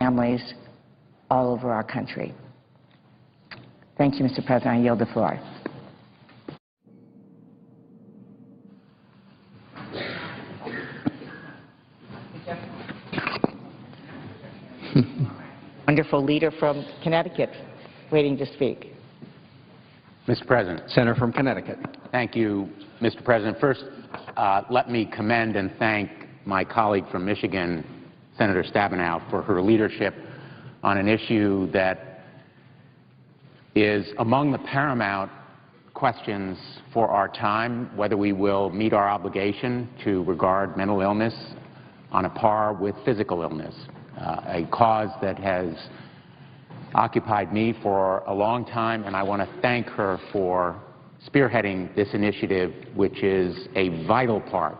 families all over our country. Thank you, Mr. President. I yield the floor. Wonderful leader from Connecticut waiting to speak. Mr. President. Senator from Connecticut. Thank you, Mr. President. First, let me commend and thank my colleague from Michigan, Senator Stabenow, for her leadership on an issue that is among the paramount questions for our time, whether we will meet our obligation to regard mental illness on a par with physical illness, a cause that has occupied me for a long time, and I want to thank her for spearheading this initiative, which is a vital part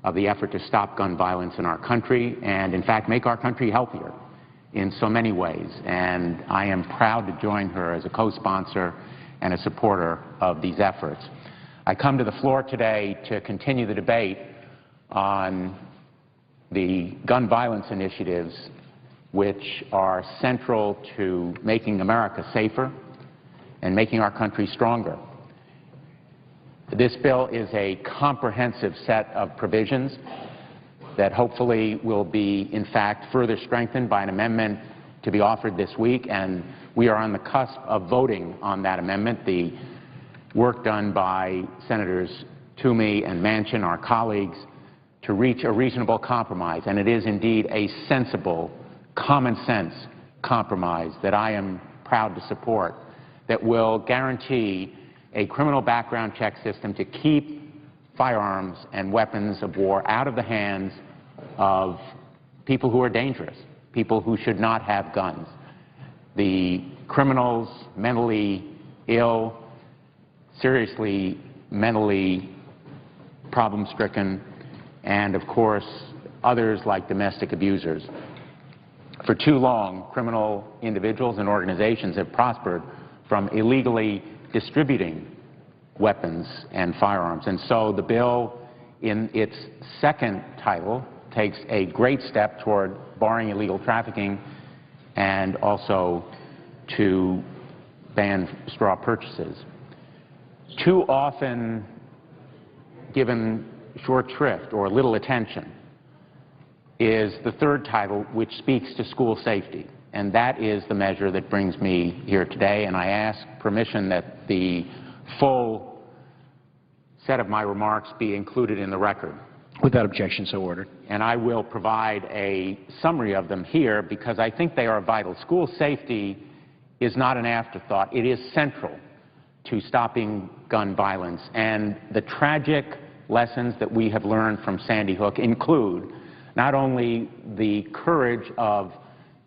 of the effort to stop gun violence in our country and, in fact, make our country healthier in so many ways. And I am proud to join her as a co-sponsor and a supporter of these efforts. I come to the floor today to continue the debate on the gun violence initiatives which are central to making America safer and making our country stronger. This bill is a comprehensive set of provisions that hopefully will be, in fact, further strengthened by an amendment to be offered this week, and we are on the cusp of voting on that amendment. The work done by Senators Toomey and Manchin, our colleagues, to reach a reasonable compromise, and it is indeed a sensible, common-sense compromise that I am proud to support, that will guarantee a criminal background check system to keep firearms and weapons of war out of the hands of people who are dangerous, people who should not have guns. The criminals, mentally ill, seriously mentally problem-stricken, and, of course, others like domestic abusers. For too long, criminal individuals and organizations have prospered from illegally distributing weapons and firearms. And so the bill, in its second title, takes a great step toward barring illegal trafficking and also to ban straw purchases. Too often given short shrift or little attention is the third title, which speaks to school safety. And that is the measure that brings me here today. And I ask permission that the full set of my remarks be included in the record. Without objection, so ordered. And I will provide a summary of them here because I think they are vital. School safety is not an afterthought. It is central to stopping gun violence. And the tragic lessons that we have learned from Sandy Hook include not only the courage of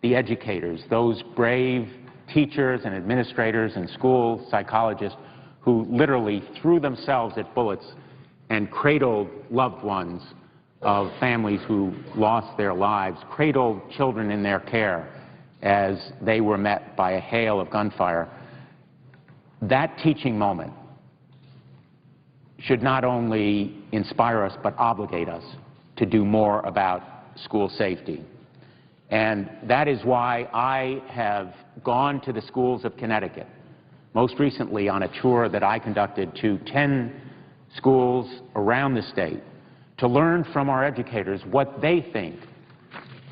the educators, those brave teachers and administrators and school psychologists who literally threw themselves at bullets and cradled loved ones of families who lost their lives, cradled children in their care as they were met by a hail of gunfire. That teaching moment should not only inspire us but obligate us to do more about school safety. And that is why I have gone to the schools of Connecticut, most recently on a tour that I conducted to 10 schools around the state, to learn from our educators what they think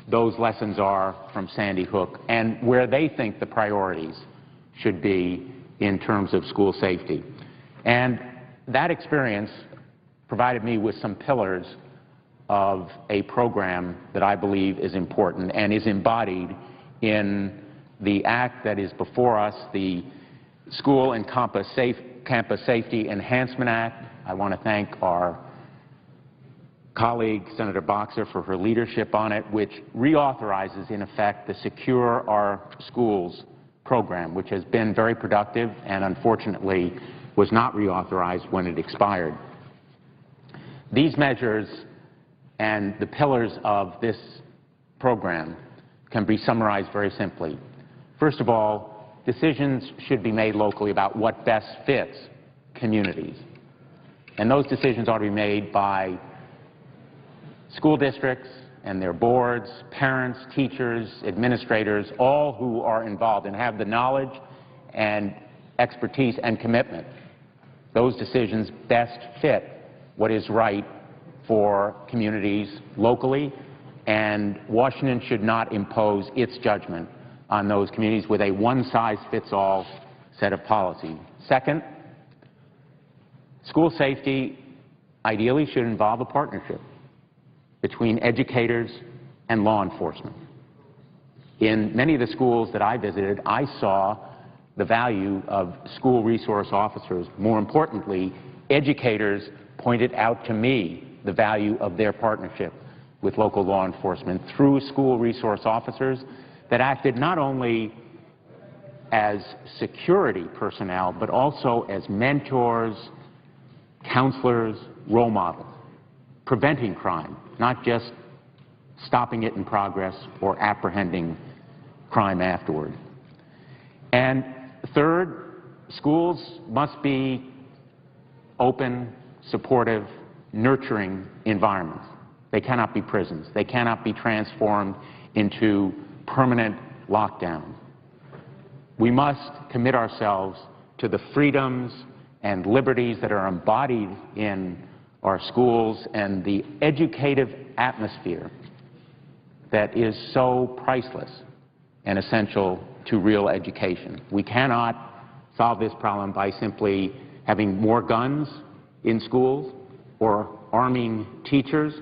those lessons are from Sandy Hook and where they think the priorities should be in terms of school safety. And that experience provided me with some pillars of a program that I believe is important and is embodied in the act that is before us, the School and Campus Safety Enhancement Act. I want to thank our colleague, Senator Boxer, for her leadership on it, which reauthorizes, in effect, the Secure Our Schools program, which has been very productive and unfortunately was not reauthorized when it expired. These measures and the pillars of this program can be summarized very simply. First of all, decisions should be made locally about what best fits communities. And those decisions ought to be made by school districts and their boards, parents, teachers, administrators, all who are involved and have the knowledge and expertise and commitment. Those decisions best fit what is right for communities locally, and Washington should not impose its judgment on those communities with a one-size-fits-all set of policy. Second, school safety ideally should involve a partnership between educators and law enforcement. In many of the schools that I visited, I saw the value of school resource officers. More importantly, educators pointed out to me the value of their partnership with local law enforcement through school resource officers that acted not only as security personnel, but also as mentors, counselors, role models, preventing crime, not just stopping it in progress or apprehending crime afterward. And third, schools must be open, supportive, nurturing environments. They cannot be prisons. They cannot be transformed into permanent lockdowns. We must commit ourselves to the freedoms and liberties that are embodied in our schools and the educative atmosphere that is so priceless and essential to real education. We cannot solve this problem by simply having more guns in schools or arming teachers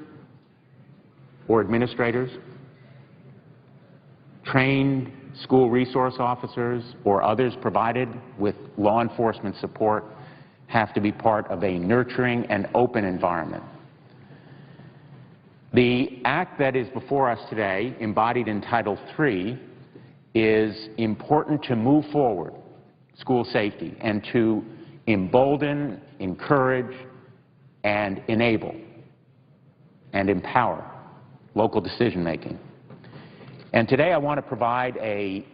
or administrators. Trained school resource officers or others provided with law enforcement support have to be part of a nurturing and open environment. The act that is before us today, embodied in Title III, is important to move forward school safety and to embolden, encourage, and enable and empower local decision-making. And today I want to provide a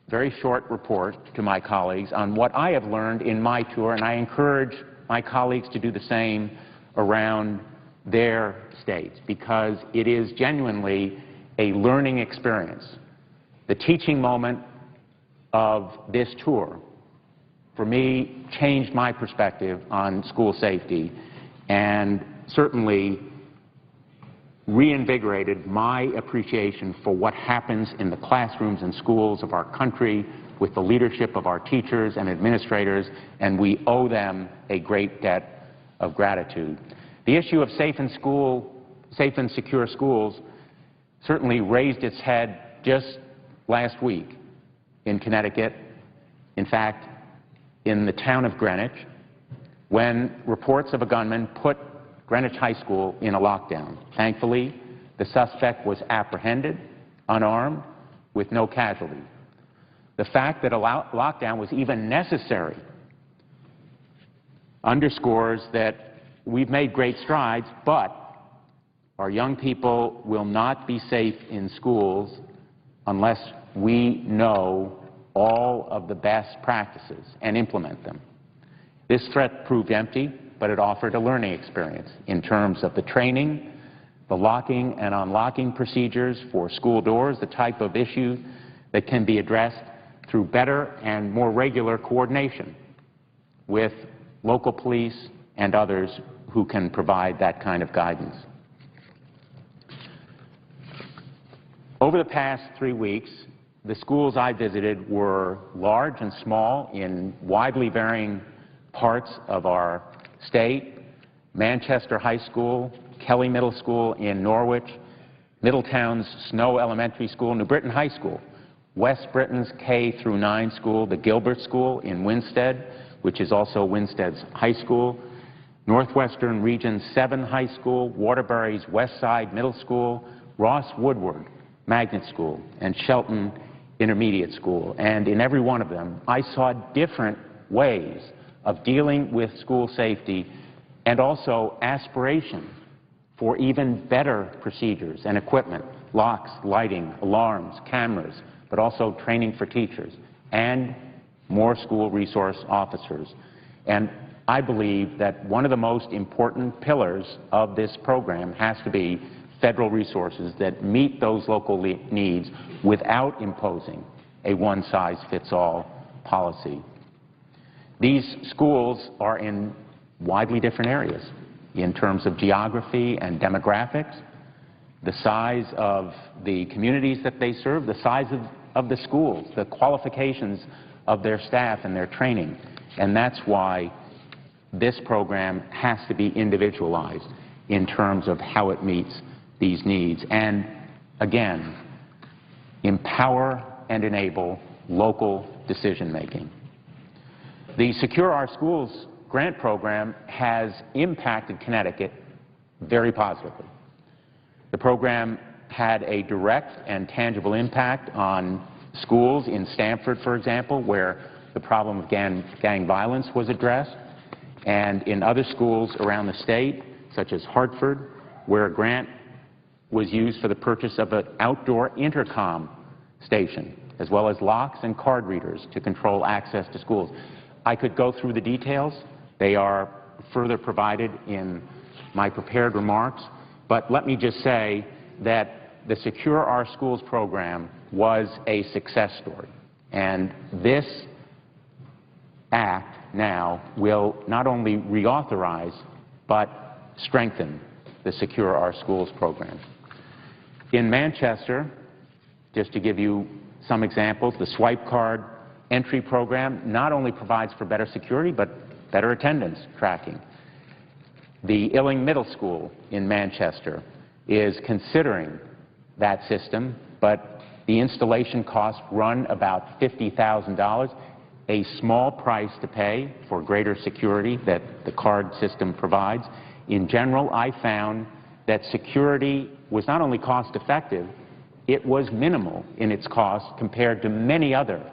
very short report to my colleagues on what I have learned in my tour, and I encourage my colleagues to do the same around their states, because it is genuinely a learning experience. The teaching moment of this tour, for me, changed my perspective on school safety and certainly reinvigorated my appreciation for what happens in the classrooms and schools of our country with the leadership of our teachers and administrators, and we owe them a great debt of gratitude. The issue of safe and secure schools certainly raised its head just last week in Connecticut, in fact, in the town of Greenwich, when reports of a gunman put Greenwich High School in a lockdown. Thankfully, the suspect was apprehended, unarmed, with no casualties. The fact that a lockdown was even necessary underscores that we've made great strides, but our young people will not be safe in schools unless we know all of the best practices and implement them. This threat proved empty, but it offered a learning experience in terms of the training, the locking and unlocking procedures for school doors, the type of issue that can be addressed through better and more regular coordination with local police and others who can provide that kind of guidance. Over the past 3 weeks, the schools I visited were large and small in widely varying parts of our state. Manchester High School, Kelly Middle School in Norwich, Middletown's Snow Elementary School, New Britain High School, West Britain's K-9 school, the Gilbert School in Winstead, which is also Winstead's high school, Northwestern Region 7 High School, Waterbury's West Side Middle School, Ross Woodward Magnet School, and Shelton Intermediate School. And in every one of them, I saw different ways of dealing with school safety and also aspirations for even better procedures and equipment, locks, lighting, alarms, cameras, but also training for teachers and more school resource officers. And I believe that one of the most important pillars of this program has to be federal resources that meet those local needs without imposing a one-size-fits-all policy. These schools are in widely different areas in terms of geography and demographics, the size of the communities that they serve, the size of the schools, the qualifications of their staff and their training. And that's why this program has to be individualized in terms of how it meets these needs. And again, empower and enable local decision-making. The Secure Our Schools grant program has impacted Connecticut very positively. The program had a direct and tangible impact on schools in Stamford, for example, where the problem of gang violence was addressed, and in other schools around the state, such as Hartford, where a grant was used for the purchase of an outdoor intercom station, as well as locks and card readers to control access to schools. I could go through the details. They are further provided in my prepared remarks. But let me just say that the Secure Our Schools program was a success story. And this act now will not only reauthorize, but strengthen the Secure Our Schools program. In Manchester, just to give you some examples, the swipe card entry program not only provides for better security, but better attendance tracking. The Illing Middle School in Manchester is considering that system, but the installation costs run about $50,000, a small price to pay for greater security that the card system provides. In general, I found that security was not only cost-effective, it was minimal in its cost compared to many other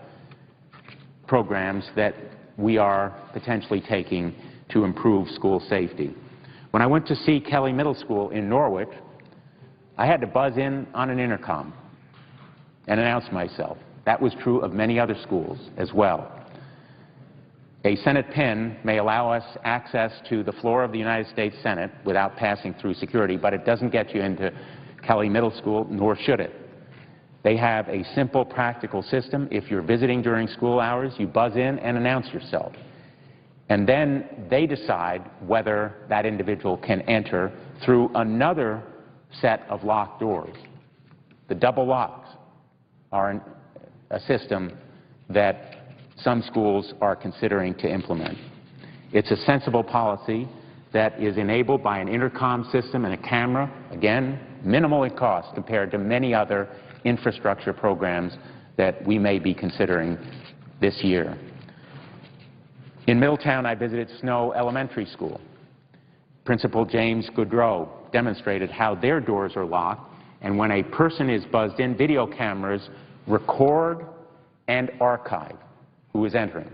programs that we are potentially taking to improve school safety. When I went to see Kelly Middle School in Norwich, I had to buzz in on an intercom and announce myself. That was true of many other schools as well. A Senate pin may allow us access to the floor of the United States Senate without passing through security, but it doesn't get you into Kelly Middle School, nor should it. They have a simple, practical system. If you're visiting during school hours, you buzz in and announce yourself. And then they decide whether that individual can enter through another set of locked doors. The double locks are a system that some schools are considering to implement. It's a sensible policy that is enabled by an intercom system and a camera, again, minimal in cost compared to many other infrastructure programs that we may be considering this year. In Middletown, I visited Snow Elementary School. Principal James Goodrow demonstrated how their doors are locked, and when a person is buzzed in, video cameras record and archive who is entering.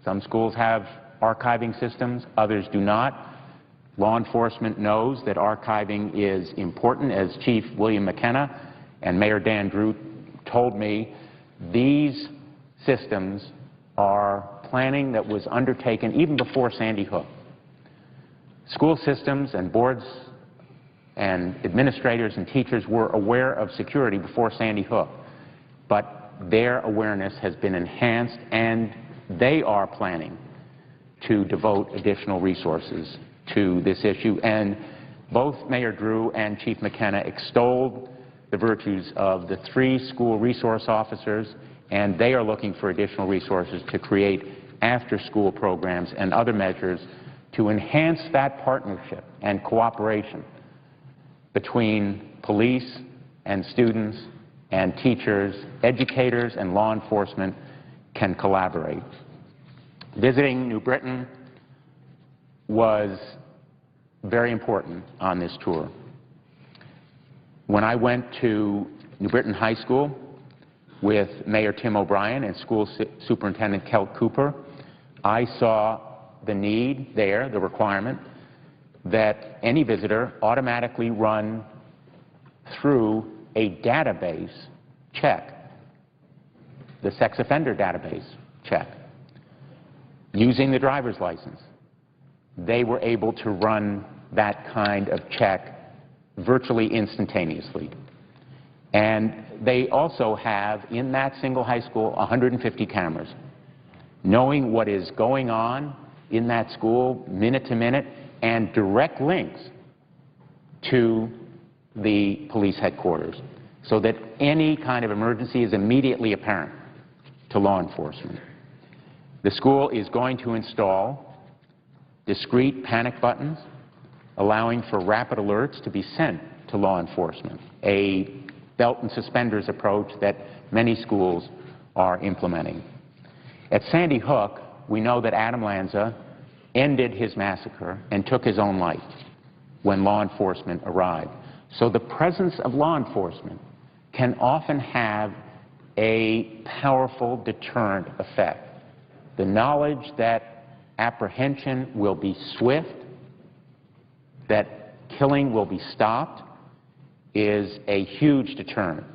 Some schools have archiving systems, others do not. Law enforcement knows that archiving is important. As Chief William McKenna and Mayor Dan Drew told me, these systems are planning that was undertaken even before Sandy Hook. School systems and boards and administrators and teachers were aware of security before Sandy Hook, but their awareness has been enhanced, and they are planning to devote additional resources to this issue. And both Mayor Drew and Chief McKenna extolled the virtues of the 3 school resource officers, and they are looking for additional resources to create after-school programs and other measures to enhance that partnership and cooperation between police and students and teachers, educators and law enforcement can collaborate. Visiting New Britain was very important on this tour. When I went to New Britain High School with Mayor Tim O'Brien and School Superintendent Kelt Cooper, I saw the need there, the requirement, that any visitor automatically run through a database check, the sex offender database check, using the driver's license. They were able to run that kind of check virtually instantaneously. And they also have, in that single high school, 150 cameras. Knowing what is going on in that school minute to minute and direct links to the police headquarters so that any kind of emergency is immediately apparent to law enforcement. The school is going to install discrete panic buttons allowing for rapid alerts to be sent to law enforcement, a belt and suspenders approach that many schools are implementing. At Sandy Hook, we know that Adam Lanza ended his massacre and took his own life when law enforcement arrived. So the presence of law enforcement can often have a powerful deterrent effect. The knowledge that apprehension will be swift, that killing will be stopped, is a huge deterrent.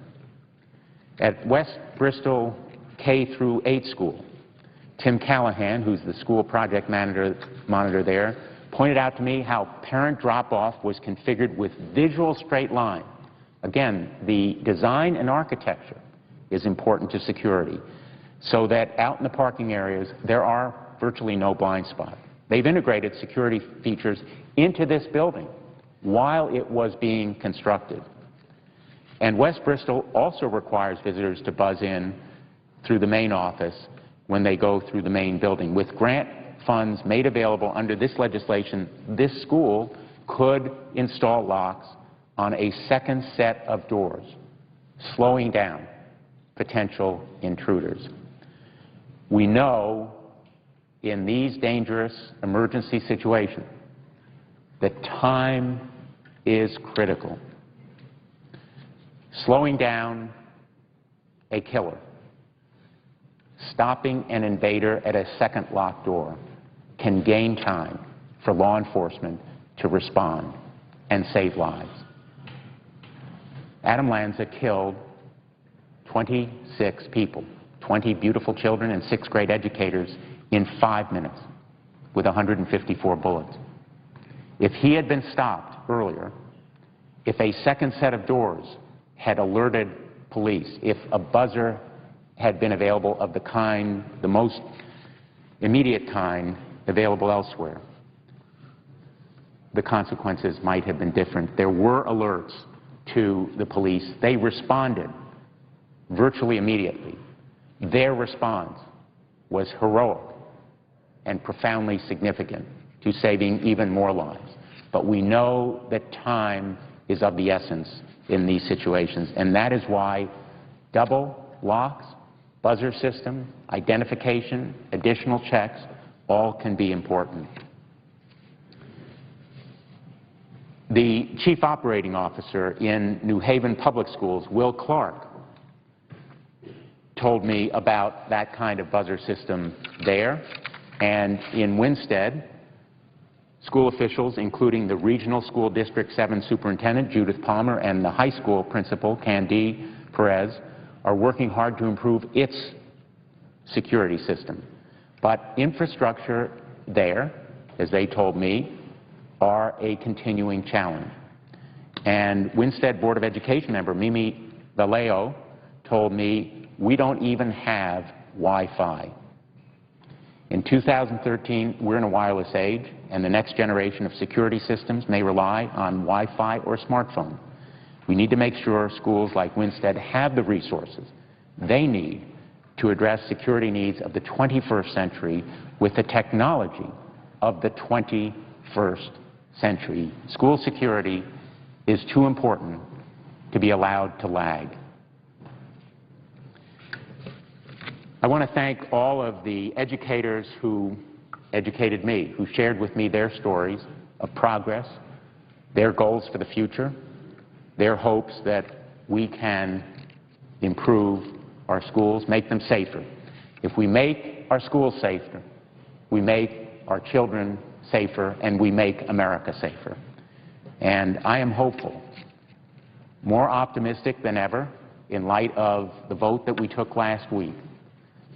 At West Bristol K through 8 school, Tim Callahan, who's the school project monitor there, pointed out to me how parent drop-off was configured with visual straight line. Again, the design and architecture is important to security, so that out in the parking areas there are virtually no blind spots. They've integrated security features into this building while it was being constructed. And West Bristol also requires visitors to buzz in through the main office when they go through the main building. With grant funds made available under this legislation, this school could install locks on a second set of doors, slowing down potential intruders. We know in these dangerous emergency situations that time is critical. Slowing down a killer, stopping an invader at a second locked door can gain time for law enforcement to respond and save lives. Adam Lanza killed 26 people, 20 beautiful children and 6th grade educators in 5 minutes with 154 bullets. If he had been stopped earlier, if a second set of doors had alerted police, if a buzzer had been available of the kind, the most immediate kind available elsewhere, the consequences might have been different. There were alerts to the police. They responded virtually immediately. Their response was heroic and profoundly significant to saving even more lives. But we know that time is of the essence in these situations, and that is why double locks, buzzer system, identification, additional checks, all can be important. The Chief Operating Officer in New Haven Public Schools, Will Clark, told me about that kind of buzzer system there. And in Winstead, school officials, including the Regional School District 7 Superintendent, Judith Palmer, and the high school principal, Candy Perez, are working hard to improve its security system. But infrastructure there, as they told me, are a continuing challenge. And Winstead Board of Education member Mimi Vallejo told me we don't even have Wi-Fi. In 2013, we're in a wireless age, and the next generation of security systems may rely on Wi-Fi or smartphone. We need to make sure schools like Winstead have the resources they need to address security needs of the 21st century with the technology of the 21st century. School security is too important to be allowed to lag. I want to thank all of the educators who educated me, who shared with me their stories of progress, their goals for the future, their hopes that we can improve our schools, make them safer. If we make our schools safer, we make our children safer, and we make America safer. And I am hopeful, more optimistic than ever, in light of the vote that we took last week,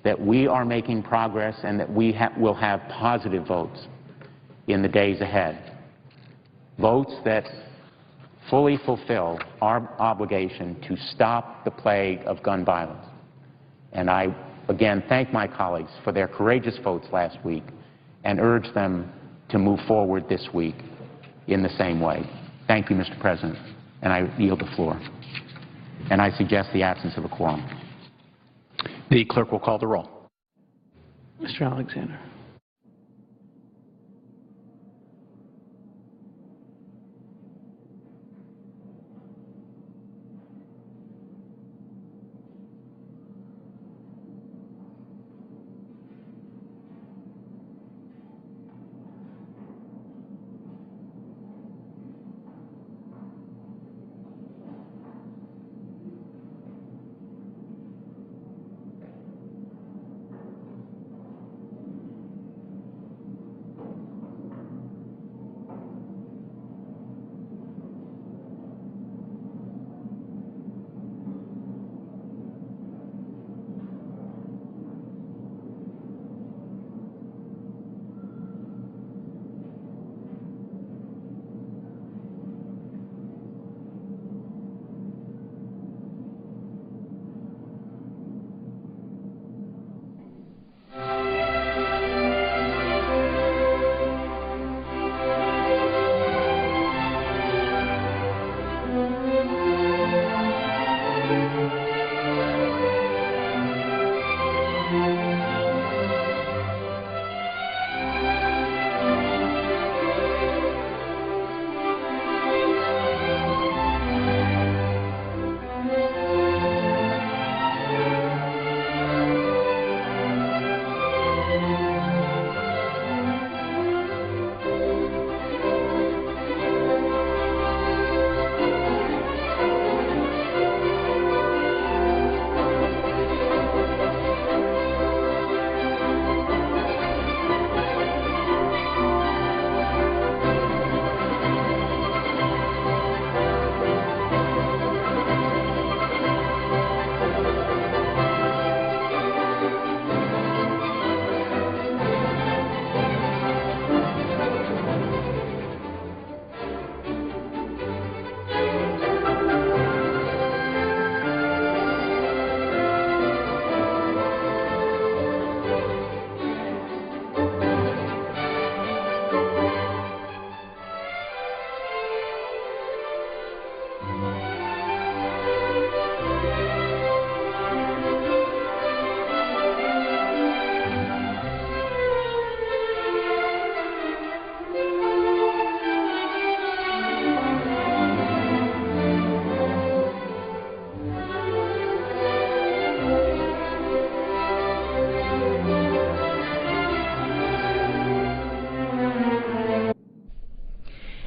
that we are making progress and that we will have positive votes in the days ahead. Votes that fully fulfill our obligation to stop the plague of gun violence. And I, again, thank my colleagues for their courageous votes last week and urge them to move forward this week in the same way. Thank you, Mr. President, and I yield the floor. And I suggest the absence of a quorum. The clerk will call the roll. Mr. Alexander.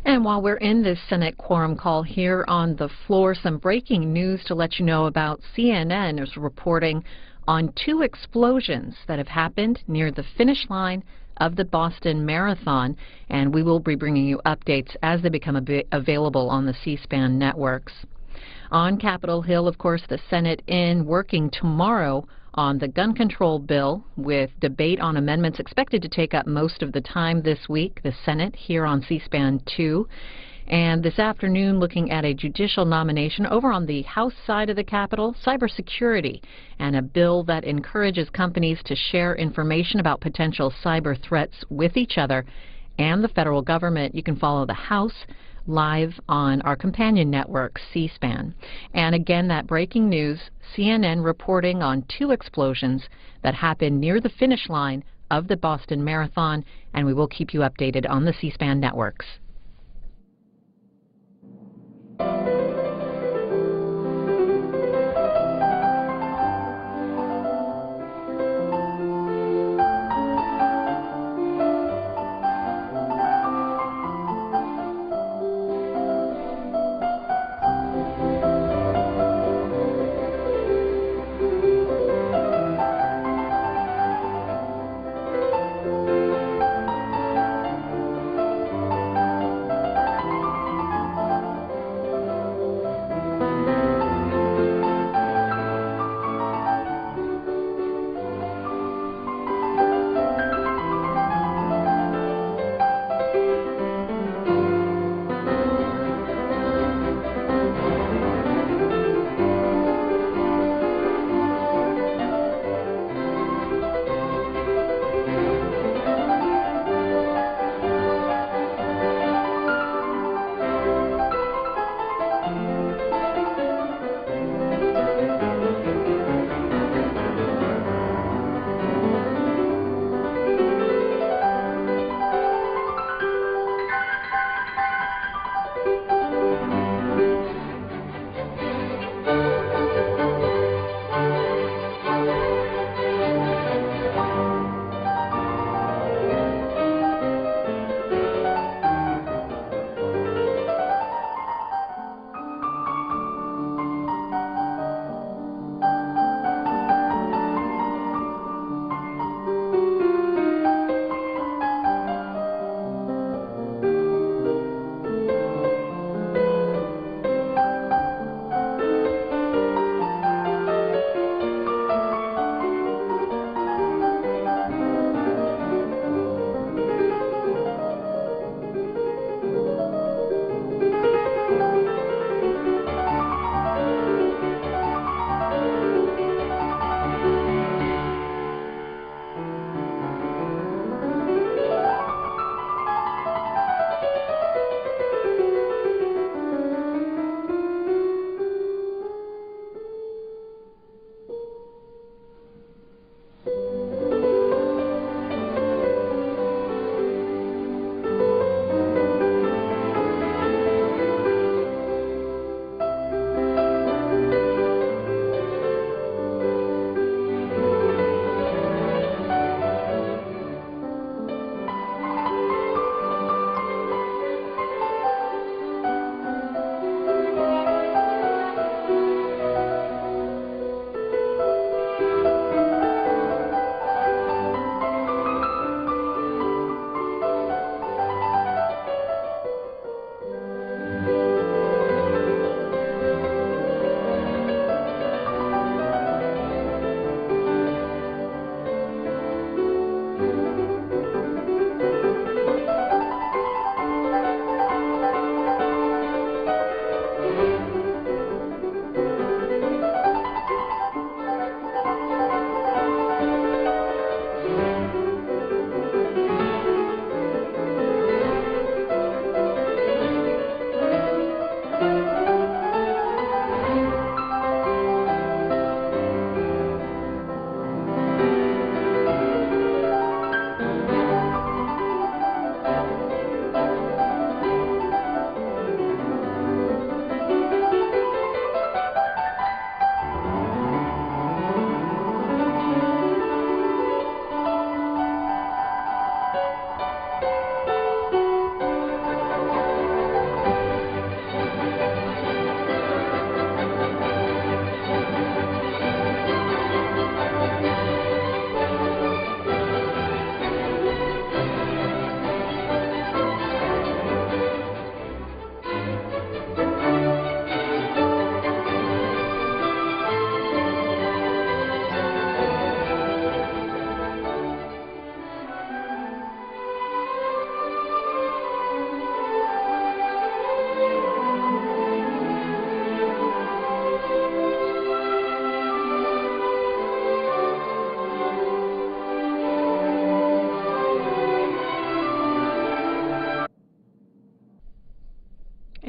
And while we're in this Senate quorum call here on the floor, some breaking news to let you know about. CNN is reporting on 2 explosions that have happened near the finish line of the Boston Marathon, and we will be bringing you updates as they become available on the C-SPAN networks. On Capitol Hill, of course, the Senate working tomorrow on the gun control bill, with debate on amendments expected to take up most of the time this week. The Senate here on C-SPAN 2. And this afternoon, looking at a judicial nomination over on the House side of the Capitol, cybersecurity, and a bill that encourages companies to share information about potential cyber threats with each other and the federal government. You can follow the House live on our companion network, C-SPAN. And again, that breaking news, CNN reporting on 2 explosions that happened near the finish line of the Boston Marathon, and we will keep you updated on the C-SPAN networks.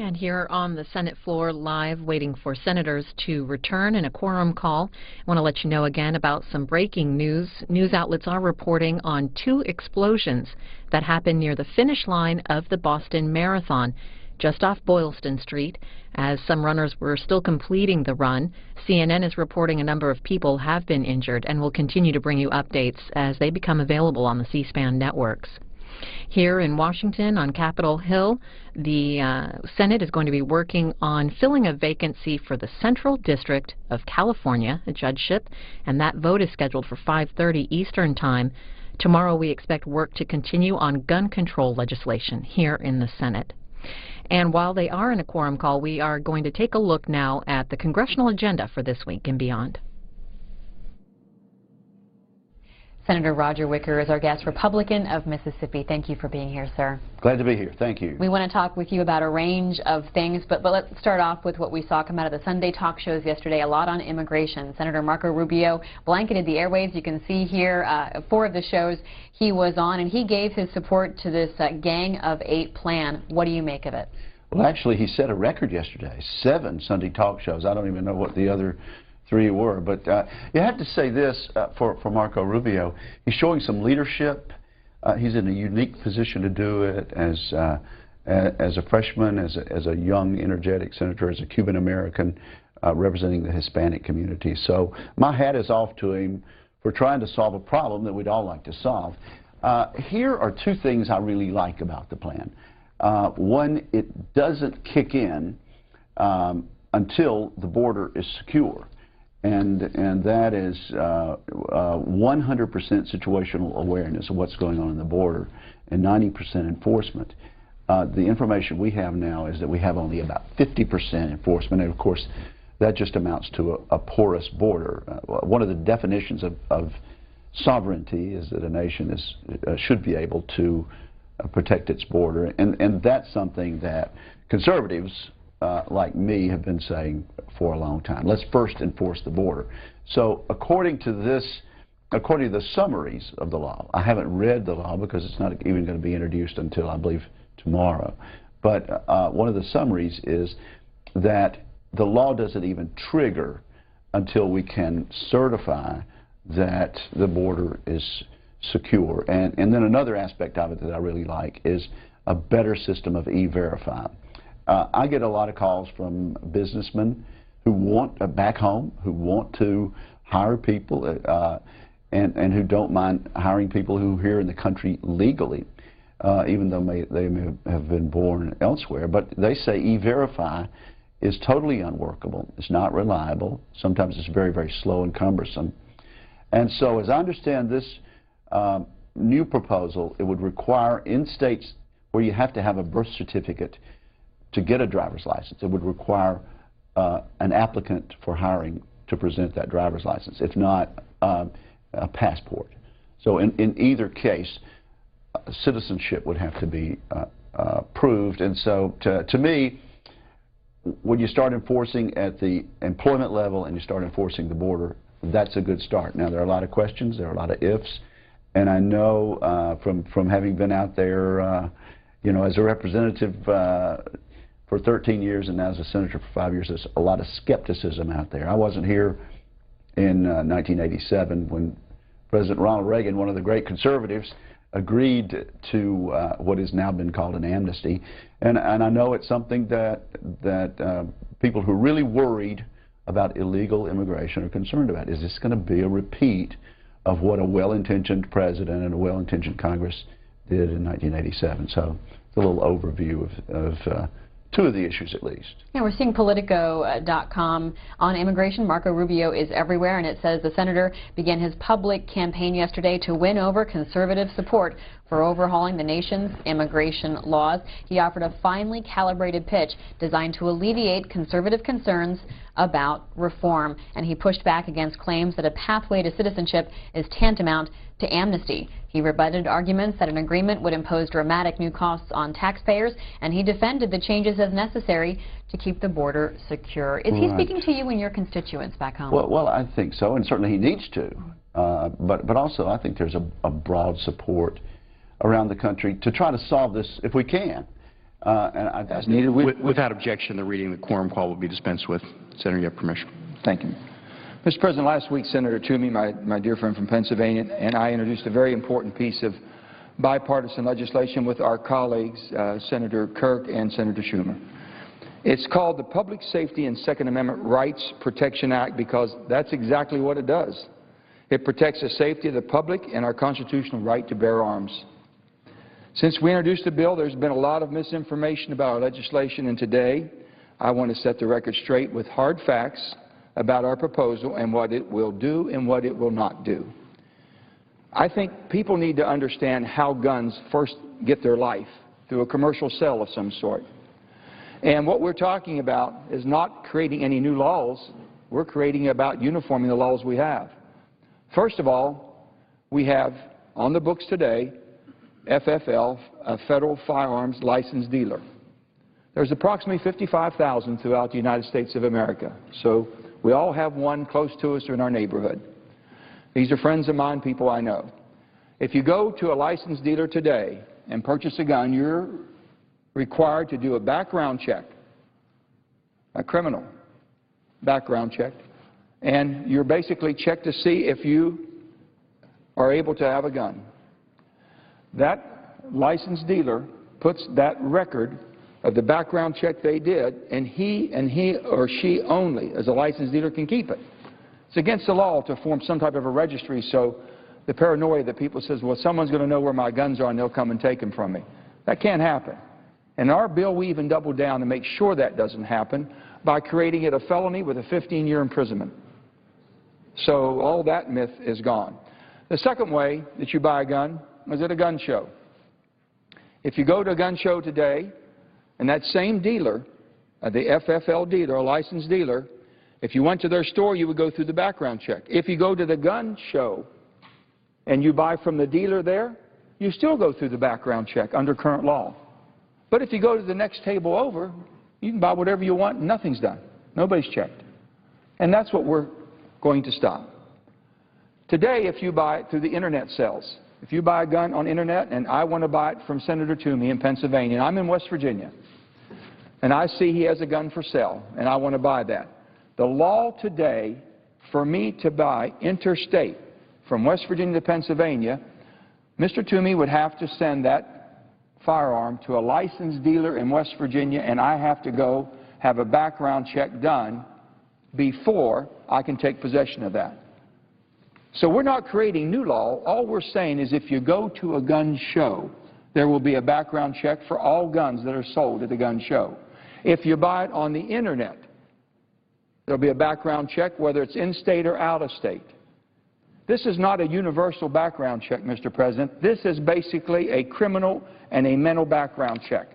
And here on the Senate floor, live, waiting for senators to return in a quorum call. I want to let you know again about some breaking news. News outlets are reporting on 2 explosions that happened near the finish line of the Boston Marathon, just off Boylston Street. As some runners were still completing the run, CNN is reporting a number of people have been injured and will continue to bring you updates as they become available on the C-SPAN networks. Here in Washington on Capitol Hill, the Senate is going to be working on filling a vacancy for the Central District of California, a judgeship, and that vote is scheduled for 5:30 Eastern Time. Tomorrow we expect work to continue on gun control legislation here in the Senate. And while they are in a quorum call, we are going to take a look now at the congressional agenda for this week and beyond. Senator Roger Wicker is our guest, Republican of Mississippi. Thank you for being here, sir. Glad to be here. Thank you. We want to talk with you about a range of things, but let's start off with what we saw come out of the Sunday talk shows yesterday, a lot on immigration. Senator Marco Rubio blanketed the airwaves. You can see here 4 of the shows he was on, and he gave his support to this Gang of 8 plan. What do you make of it? Well, actually, he set a record yesterday, 7 Sunday talk shows. I don't even know what the other 3 were, but you have to say this for Marco Rubio. He's showing some leadership. He's in a unique position to do it as a freshman, as a young, energetic senator, as a Cuban American representing the Hispanic community. So my hat is off to him for trying to solve a problem that we'd all like to solve. Here are 2 things I really like about the plan. One, it doesn't kick in until the border is secure. And that is 100% situational awareness of what's going on in the border and 90% enforcement. The information we have now is that we have only about 50% enforcement, and of course that just amounts to a porous border. One of the definitions of sovereignty is that a nation should be able to protect its border, and that's something that conservatives like me have been saying for a long time. Let's first enforce the border. So according to the summaries of the law, I haven't read the law because it's not even going to be introduced until I believe tomorrow, but one of the summaries is that the law doesn't even trigger until we can certify that the border is secure. And then another aspect of it that I really like is a better system of E-Verify. I get a lot of calls from businessmen who want back home, who want to hire people, and who don't mind hiring people who are here in the country legally, even though they may have been born elsewhere. But they say E-Verify is totally unworkable. It's not reliable. Sometimes it's very, very slow and cumbersome. And so as I understand this new proposal, it would require in states where you have to have a birth certificate to get a driver's license, it would require an applicant for hiring to present that driver's license, if not a passport. So in either case, citizenship would have to be proved. And so to me, when you start enforcing at the employment level and you start enforcing the border, that's a good start. Now, there are a lot of questions, there are a lot of ifs, and I know from having been out there, you know, as a representative for 13 years and now as a senator for 5 years, there's a lot of skepticism out there. I wasn't here in 1987 when President Ronald Reagan, one of the great conservatives, agreed to what has now been called an amnesty. And I know it's something that people who are really worried about illegal immigration are concerned about. Is this going to be a repeat of what a well-intentioned president and a well-intentioned Congress did in 1987? So it's a little overview of 2 of the issues at least. Yeah, we're seeing Politico.com on immigration. Marco Rubio is everywhere, and it says the senator began his public campaign yesterday to win over conservative support for overhauling the nation's immigration laws. He offered a finely calibrated pitch designed to alleviate conservative concerns about reform, and he pushed back against claims that a pathway to citizenship is tantamount to amnesty. He rebutted arguments that an agreement would impose dramatic new costs on taxpayers, and he defended the changes as necessary to keep the border secure. Is he speaking to you and your constituents back home? Well, I think so, and certainly he needs to. But also, I think there's a broad support around the country to try to solve this if we can. As needed. Without objection, the reading of the quorum call will be dispensed with. Senator, you have permission. Thank you. Mr. President, last week Senator Toomey, my dear friend from Pennsylvania, and I introduced a very important piece of bipartisan legislation with our colleagues, Senator Kirk and Senator Schumer. It's called the Public Safety and Second Amendment Rights Protection Act because that's exactly what it does. It protects the safety of the public and our constitutional right to bear arms. Since we introduced the bill, there's been a lot of misinformation about our legislation, and today I want to set the record straight with hard facts about our proposal and what it will do and what it will not do. I think people need to understand how guns first get their life, through a commercial sale of some sort. And what we're talking about is not creating any new laws. We're creating about uniforming the laws we have. First of all, we have on the books today FFL, a federal firearms license dealer. There's approximately 55,000 throughout the United States of America. So we all have one close to us or in our neighborhood. These are friends of mine, people I know. If you go to a licensed dealer today and purchase a gun, you're required to do a background check, a criminal background check, and you're basically checked to see if you are able to have a gun. That licensed dealer puts that record of the background check they did, and he or she only, as a licensed dealer, can keep it. It's against the law to form some type of a registry, so the paranoia that people says, well, someone's going to know where my guns are and they'll come and take them from me. That can't happen. In our bill, we even double down to make sure that doesn't happen by creating it a felony with a 15-year imprisonment. So all that myth is gone. The second way that you buy a gun is at a gun show. If you go to a gun show today, and that same dealer, the FFL dealer, a licensed dealer, if you went to their store, you would go through the background check. If you go to the gun show and you buy from the dealer there, you still go through the background check under current law. But if you go to the next table over, you can buy whatever you want and nothing's done. Nobody's checked. And that's what we're going to stop. Today, if you buy it through the internet sales, if you buy a gun on internet and I want to buy it from Senator Toomey in Pennsylvania, and I'm in West Virginia, and I see he has a gun for sale, and I want to buy that. The law today for me to buy interstate from West Virginia to Pennsylvania, Mr. Toomey would have to send that firearm to a licensed dealer in West Virginia, and I have to go have a background check done before I can take possession of that. So we're not creating new law. All we're saying is if you go to a gun show, there will be a background check for all guns that are sold at the gun show. If you buy it on the internet, there'll be a background check whether it's in-state or out-of-state. This is not a universal background check, Mr. President. This is basically a criminal and a mental background check.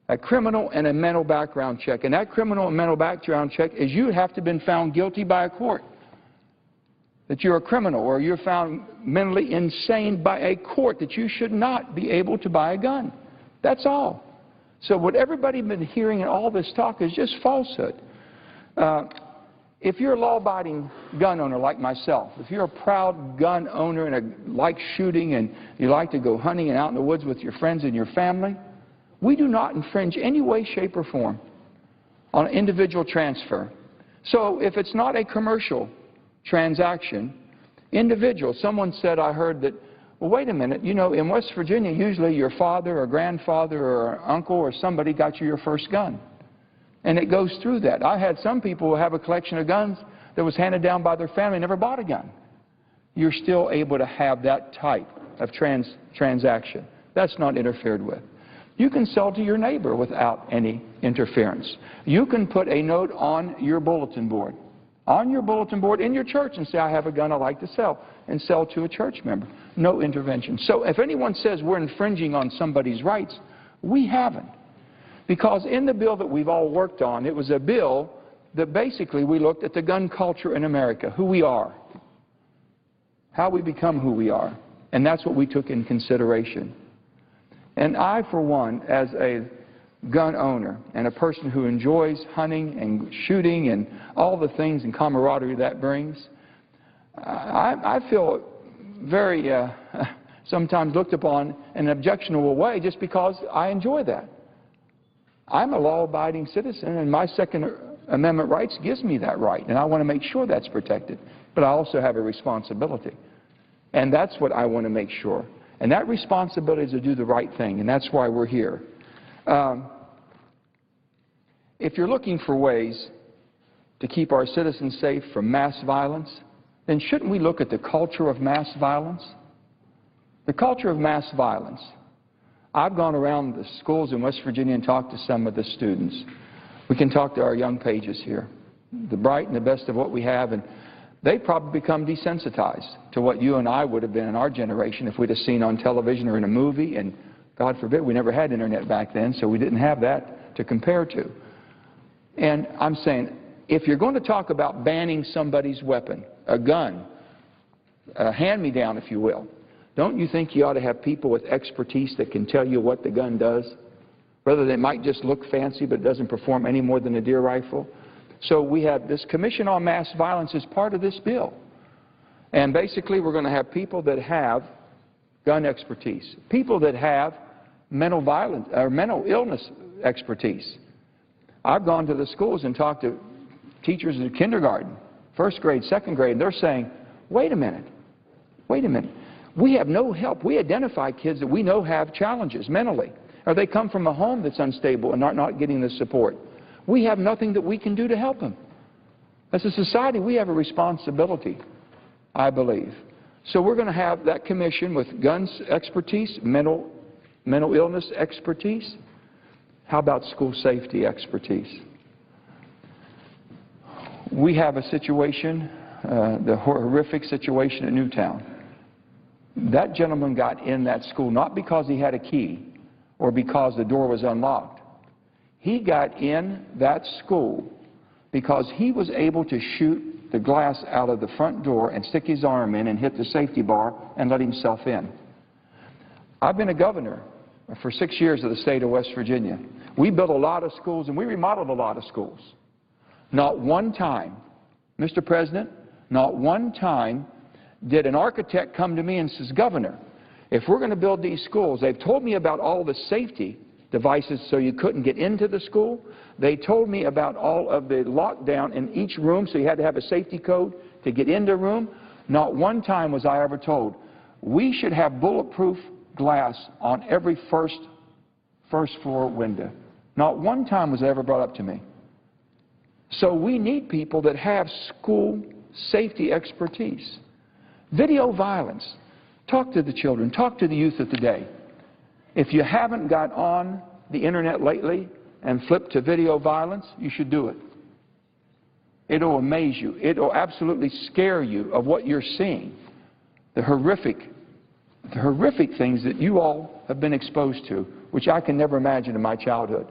A criminal and a mental background check. And that criminal and mental background check is you have to have been found guilty by a court. That you're a criminal or you're found mentally insane by a court, that you should not be able to buy a gun. That's all. So what everybody's been hearing in all this talk is just falsehood. If you're a law-abiding gun owner like myself, if you're a proud gun owner and like shooting and you like to go hunting and out in the woods with your friends and your family, we do not infringe any way, shape, or form on individual transfer. So if it's not a commercial transaction, individual, someone said, I heard that, well, wait a minute, you know, in West Virginia, usually your father or grandfather or uncle or somebody got you your first gun. And it goes through that. I had some people who have a collection of guns that was handed down by their family, never bought a gun. You're still able to have that type of transaction. That's not interfered with. You can sell to your neighbor without any interference. You can put a note on your bulletin board in your church and say, I have a gun I like to sell, and sell to a church member. No intervention. So if anyone says we're infringing on somebody's rights, we haven't. Because in the bill that we've all worked on, it was a bill that basically we looked at the gun culture in America, who we are, how we become who we are, and that's what we took in consideration. And I, for one, as a gun owner and a person who enjoys hunting and shooting and all the things and camaraderie that brings, I feel very sometimes looked upon in an objectionable way just because I enjoy that. I'm a law-abiding citizen, and my Second Amendment rights gives me that right, and I want to make sure that's protected. But I also have a responsibility, and that's what I want to make sure. And that responsibility is to do the right thing, and that's why we're here. If you're looking for ways to keep our citizens safe from mass violence, then shouldn't we look at the culture of mass violence? The culture of mass violence. I've gone around the schools in West Virginia and talked to some of the students. We can talk to our young pages here, the bright and the best of what we have, and they probably become desensitized to what you and I would have been in our generation if we'd have seen on television or in a movie, and God forbid, we never had internet back then, so we didn't have that to compare to. And I'm saying, if you're going to talk about banning somebody's weapon, a gun, a hand-me-down, if you will, don't you think you ought to have people with expertise that can tell you what the gun does? Rather than it might just look fancy, but it doesn't perform any more than a deer rifle. So we have this Commission on Mass Violence as part of this bill. And basically we're going to have people that have gun expertise, people that have mental illness expertise. I've gone to the schools and talked to teachers in kindergarten, first grade, second grade, and they're saying, wait a minute. We have no help. We identify kids that we know have challenges mentally, or they come from a home that's unstable and are not getting the support. We have nothing that we can do to help them. As a society, we have a responsibility, I believe. So we're going to have that commission with guns expertise, mental illness expertise. How about school safety expertise? We have a situation, the horrific situation at Newtown. That gentleman got in that school not because he had a key or because the door was unlocked. He got in that school because he was able to shoot the glass out of the front door and stick his arm in and hit the safety bar and let himself in. I've been a governor for 6 years of the state of West Virginia. We built a lot of schools and we remodeled a lot of schools. Not one time, Mr. President, not one time did an architect come to me and says, Governor, if we're going to build these schools, they've told me about all the safety devices so you couldn't get into the school. They told me about all of the lockdown in each room so you had to have a safety code to get into a room. Not one time was I ever told, we should have bulletproof glass on every first floor window. Not one time was it ever brought up to me. So we need people that have school safety expertise. Video violence. Talk to the children. Talk to the youth of today. If you haven't got on the internet lately and flipped to video violence, you should do it. It'll amaze you. It'll absolutely scare you of what you're seeing. The horrific things that you all have been exposed to, which I can never imagine in my childhood.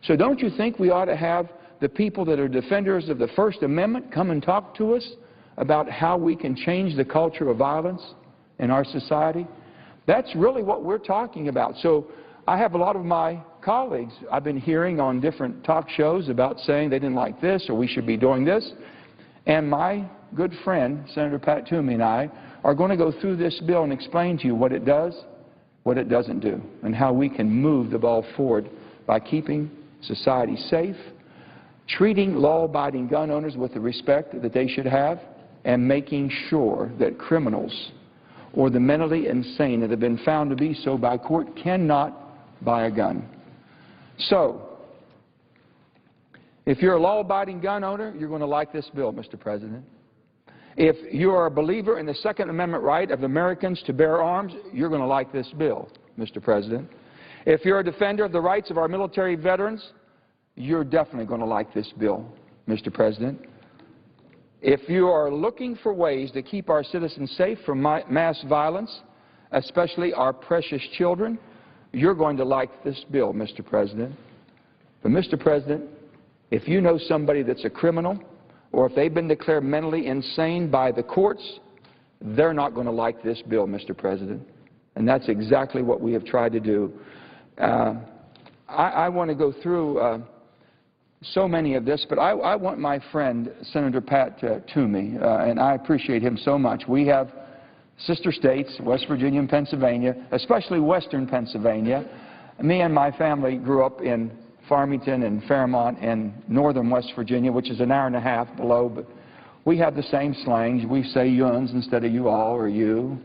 So don't you think we ought to have the people that are defenders of the First Amendment come and talk to us about how we can change the culture of violence in our society? That's really what we're talking about. So I have a lot of my colleagues I've been hearing on different talk shows about saying they didn't like this or we should be doing this. And my good friend, Senator Pat Toomey, and I are going to go through this bill and explain to you what it does, what it doesn't do, and how we can move the ball forward by keeping society safe, treating law-abiding gun owners with the respect that they should have, and making sure that criminals or the mentally insane that have been found to be so by court cannot buy a gun. So, if you're a law-abiding gun owner, you're going to like this bill, Mr. President. If you are a believer in the Second Amendment right of Americans to bear arms, you're going to like this bill, Mr. President. If you're a defender of the rights of our military veterans, you're definitely going to like this bill, Mr. President. If you are looking for ways to keep our citizens safe from mass violence, especially our precious children, you're going to like this bill, Mr. President. But, Mr. President, if you know somebody that's a criminal, or if they've been declared mentally insane by the courts, they're not going to like this bill, Mr. President. And that's exactly what we have tried to do. I want to go through so many of this, but I want my friend, Senator Pat Toomey, and I appreciate him so much. We have sister states, West Virginia and Pennsylvania, especially western Pennsylvania. Me and my family grew up in Farmington and Fairmont and northern West Virginia, which is an hour and a half below, but we have the same slangs. We say yuns instead of you all or you,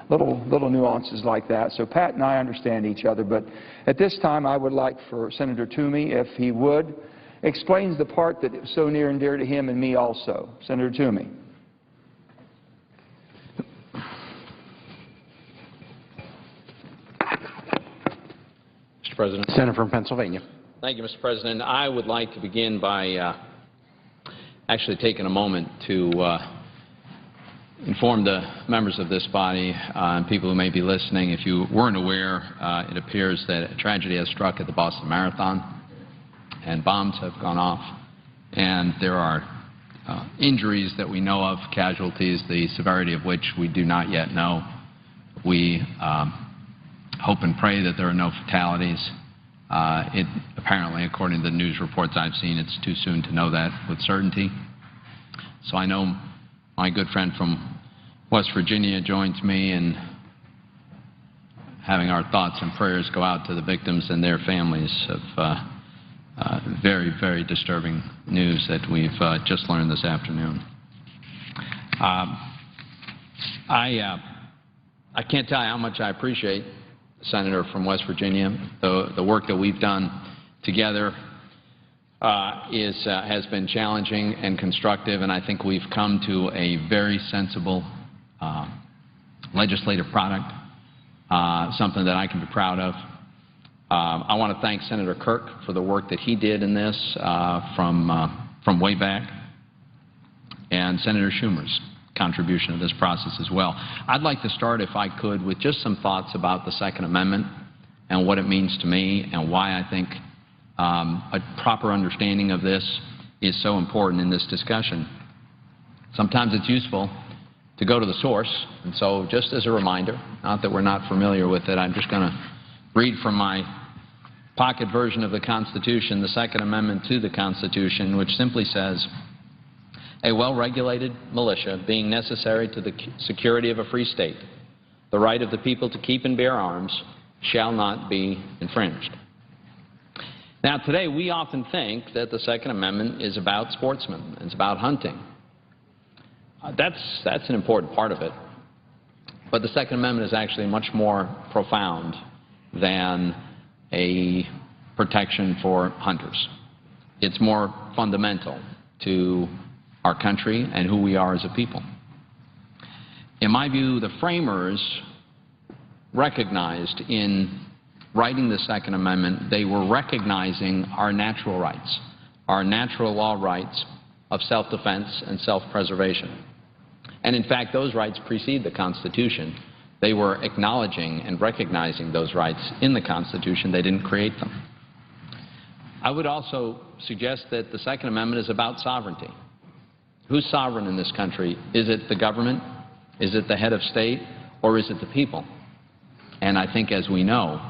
little nuances like that. So Pat and I understand each other, but at this time I would like for Senator Toomey, if he would, explains the part that is so near and dear to him and me also. Senator Toomey. Mr. President. Senator from Pennsylvania. Thank you, Mr. President. I would like to begin by actually taking a moment to inform the members of this body and people who may be listening. If you weren't aware, it appears that a tragedy has struck at the Boston Marathon, and bombs have gone off, and there are injuries that we know of, casualties, the severity of which we do not yet know. We hope and pray that there are no fatalities. Apparently, according to the news reports I've seen, it's too soon to know that with certainty. So I know my good friend from West Virginia joins me in having our thoughts and prayers go out to the victims and their families of very, very disturbing news that we've just learned this afternoon. I can't tell you how much I appreciate Senator from West Virginia. The work that we've done together has been challenging and constructive, and I think we've come to a very sensible legislative product, something that I can be proud of. I want to thank Senator Kirk for the work that he did in this from way back, and Senator Schumer's contribution to this process as well. I'd like to start, if I could, with just some thoughts about the Second Amendment and what it means to me and why I think a proper understanding of this is so important in this discussion. Sometimes it's useful to go to the source, and so just as a reminder, not that we're not familiar with it, I'm just going to read from my pocket version of the Constitution, the Second Amendment to the Constitution, which simply says, "A well-regulated militia being necessary to the security of a free state, the right of the people to keep and bear arms shall not be infringed." Now, today we often think that the Second Amendment is about sportsmen, it's about hunting. That's an important part of it. But the Second Amendment is actually much more profound than a protection for hunters. It's more fundamental to our country and who we are as a people. In my view, the framers recognized in writing the Second Amendment, they were recognizing our natural rights, our natural law rights of self-defense and self-preservation. And in fact, those rights precede the Constitution. They were acknowledging and recognizing those rights in the Constitution. They didn't create them. I would also suggest that the Second Amendment is about sovereignty. Who's sovereign in this country? Is it the government? Is it the head of state? Or is it the people? And I think, as we know,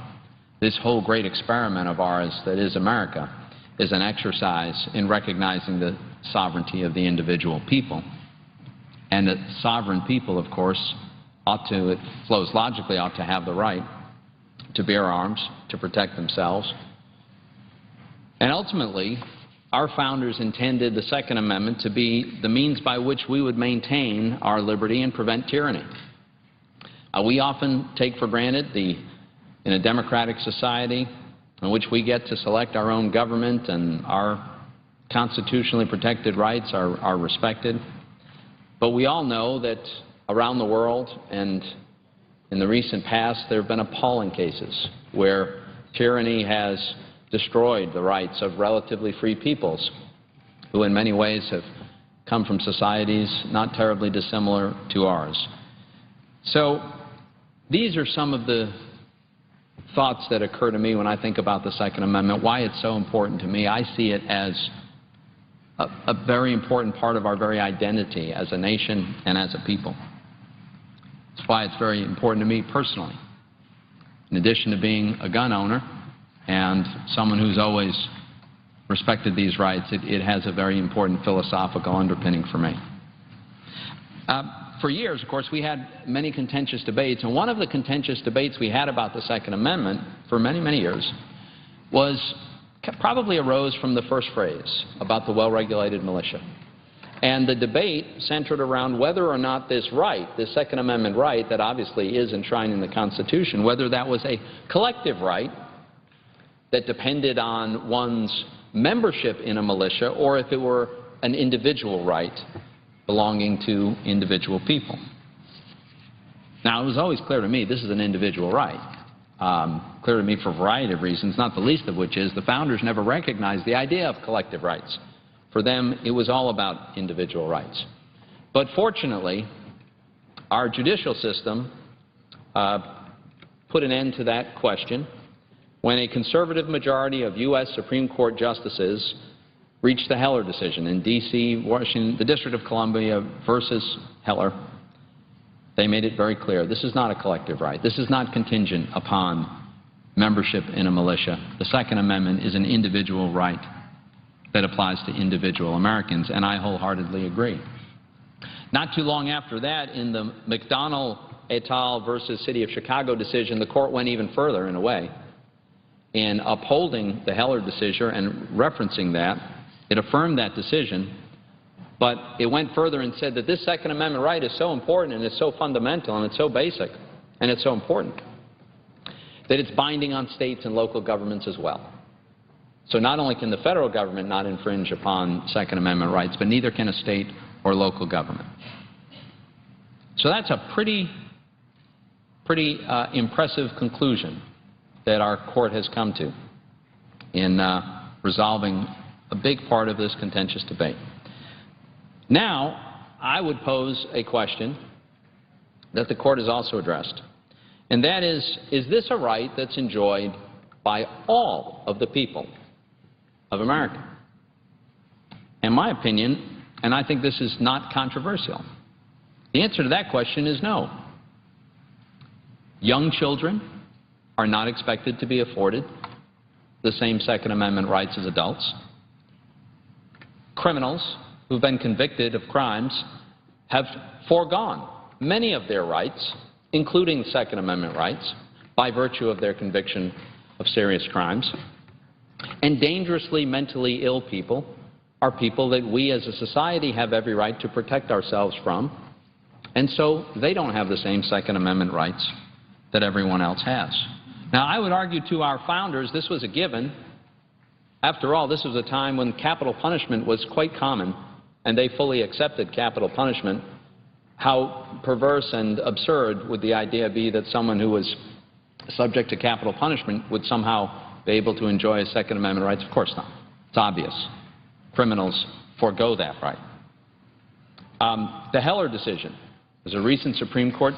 this whole great experiment of ours that is America is an exercise in recognizing the sovereignty of the individual people. And that sovereign people, of course, it flows logically, ought to have the right to bear arms, to protect themselves. And ultimately, our founders intended the Second Amendment to be the means by which we would maintain our liberty and prevent tyranny. We often take for granted in a democratic society in which we get to select our own government and our constitutionally protected rights are respected. But we all know that around the world and in the recent past, there have been appalling cases where tyranny has destroyed the rights of relatively free peoples who in many ways have come from societies not terribly dissimilar to ours. So these are some of the thoughts that occur to me when I think about the Second Amendment, why it's so important to me. I see it as a very important part of our very identity as a nation and as a people. That's why it's very important to me personally. In addition to being a gun owner and someone who's always respected these rights, it has a very important philosophical underpinning for me. For years, of course, we had many contentious debates, and one of the contentious debates we had about the Second Amendment for many, many years was, probably arose from the first phrase about the well-regulated militia. And the debate centered around whether or not this right, this Second Amendment right that obviously is enshrined in the Constitution, whether that was a collective right that depended on one's membership in a militia or if it were an individual right belonging to individual people. Now, it was always clear to me this is an individual right. Clear to me for a variety of reasons, not the least of which is the founders never recognized the idea of collective rights. For them, it was all about individual rights. But fortunately, our judicial system put an end to that question when a conservative majority of U.S. Supreme Court justices reached the Heller decision in D.C., Washington, the District of Columbia versus Heller. They made it very clear this is not a collective right. This is not contingent upon membership in a militia. The Second Amendment is an individual right that applies to individual Americans, and I wholeheartedly agree. Not too long after that, in the McDonnell et al. Versus City of Chicago decision, the court went even further, in a way, in upholding the Heller decision and referencing that. It affirmed that decision, but it went further and said that this Second Amendment right is so important and it's so fundamental and it's so basic and it's so important that it's binding on states and local governments as well. So not only can the federal government not infringe upon Second Amendment rights, but neither can a state or local government. So that's a pretty impressive conclusion that our court has come to in resolving a big part of this contentious debate. Now, I would pose a question that the court has also addressed, and that is this a right that's enjoyed by all of the people of America? In my opinion, and I think this is not controversial, the answer to that question is no. Young children are not expected to be afforded the same Second Amendment rights as adults. Criminals who've been convicted of crimes have foregone many of their rights, including Second Amendment rights, by virtue of their conviction of serious crimes. And dangerously mentally ill people are people that we as a society have every right to protect ourselves from, and so they don't have the same Second Amendment rights that everyone else has. Now, I would argue to our founders this was a given. After all, this was a time when capital punishment was quite common, and they fully accepted capital punishment. How perverse and absurd would the idea be that someone who was subject to capital punishment would somehow be able to enjoy Second Amendment rights? Of course not. It's obvious. Criminals forego that right. The Heller decision is a recent Supreme Court.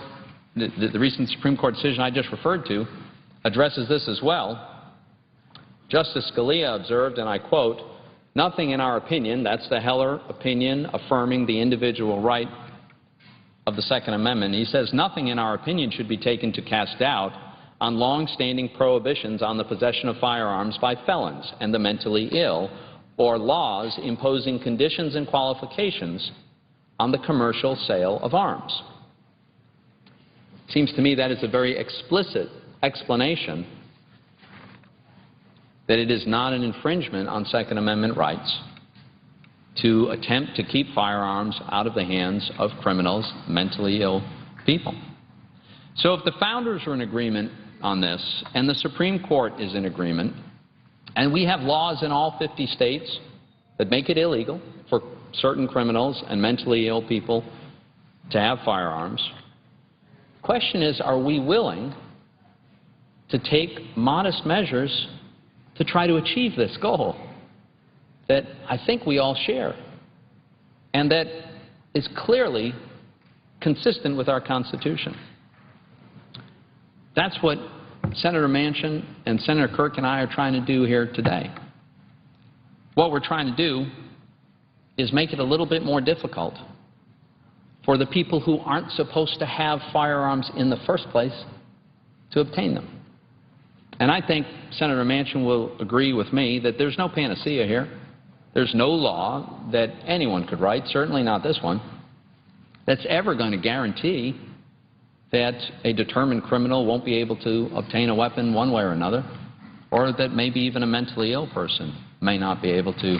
The recent Supreme Court decision I just referred to addresses this as well. Justice Scalia observed, and I quote, "Nothing in our opinion," that's the Heller opinion affirming the individual right of the Second Amendment, he says, "Nothing in our opinion should be taken to cast doubt on long-standing prohibitions on the possession of firearms by felons and the mentally ill, or laws imposing conditions and qualifications on the commercial sale of arms." Seems to me that is a very explicit explanation that it is not an infringement on Second Amendment rights to attempt to keep firearms out of the hands of criminals, mentally ill people. So if the founders are in agreement on this, and the Supreme Court is in agreement, and we have laws in all 50 states that make it illegal for certain criminals and mentally ill people to have firearms, the question is, are we willing to take modest measures to try to achieve this goal that I think we all share and that is clearly consistent with our Constitution? That's what Senator Manchin and Senator Kirk and I are trying to do here today. What we're trying to do is make it a little bit more difficult for the people who aren't supposed to have firearms in the first place to obtain them. And I think Senator Manchin will agree with me that there's no panacea here. There's no law that anyone could write, certainly not this one, that's ever going to guarantee that a determined criminal won't be able to obtain a weapon one way or another. or that maybe even a mentally ill person may not be able to